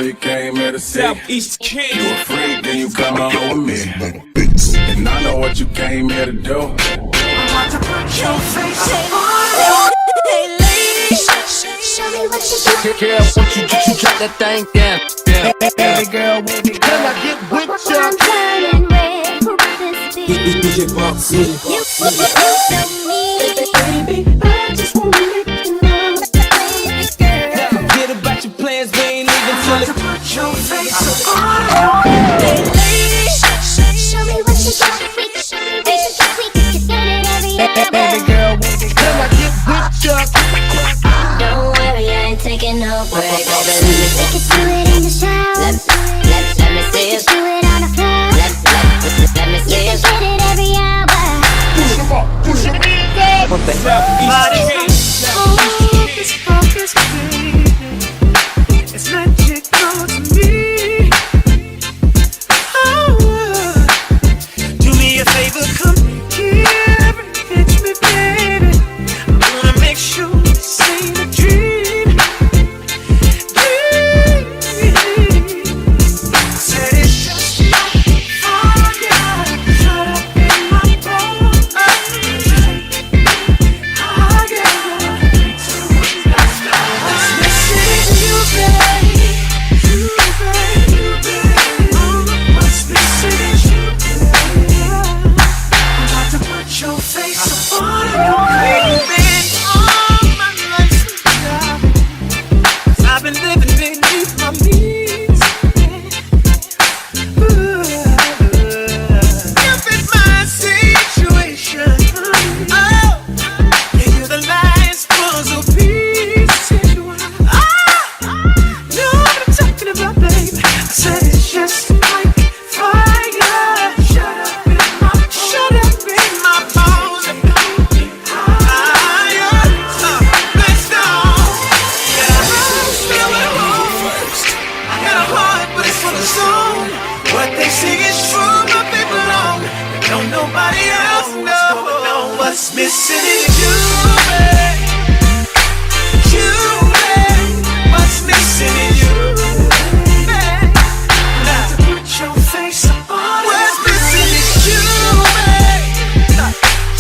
you came here to see. Southeast King. You a freak, then you come on with me. And I know what you came here to do. I want to put your face on. Hey ladies, show me what you got. Girl, won't you drop that thing down? Baby girl, Can I get with ya? I'm turning red. Who this be? DJ BOTZEHT. You know me, baby. I just want to make you know, baby girl. Forget about your plans, we ain't even I till want it. to put your face on. Hey ladies, show me what you got. We can get it every hour. Baby girl, can I get with ya? Don't worry, I ain't taking no break, baby. We can do it in the shower. Let me see us do it on the floor. Let me see us get it every hour. Push your hands up. What the Southeast King. Focus, focus, baby. It's magical to me. Oh, do me a favor, come here and pitch me, baby. I wanna make sure you see the dream. Said it's just like fire. Shut up in my bones. What's missing you, baby? You, baby. What's missing you, baby? I'm about to put your face on you, baby. All my life now, I've been living beneath my means. You fit my situation. Oh, yeah, you're the last puzzle piece. Know what I'm talking about, babe. I said it's just like fire. Shut up in my bones. Higher, let's go. I got a heart, but it's full of soul. What they say is true, but they belong. Don't nobody else know what's missing in you, babe. You, babe. What's missing in you, babe? Now put your face on. What's missing is you, babe.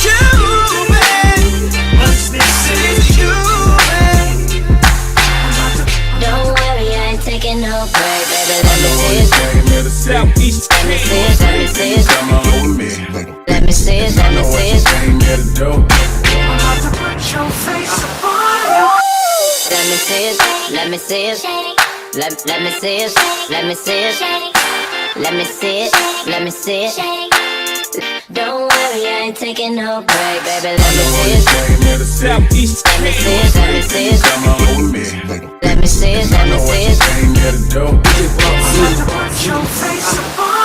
You, babe. What's missing is you, babe. Don't worry, I ain't taking no break, baby. Let me see it. came here to see. Southeast Let me King. see it. Let me see it. Come on with me. Let me see it. Let I me know what see you it. came here to do. I'm about to put your face on. Let me see it. Let me see it. Let me see it. Let me see it. Let me see it. Let me see it. Don't worry, I ain't taking no break, baby. Let me see it. Came here to see. Southeast Let me see King. it. Let me see it. Come on with me. Let me see it. Let I me know what see you it. came here to do. DJ BOTZEHT. Put your face on.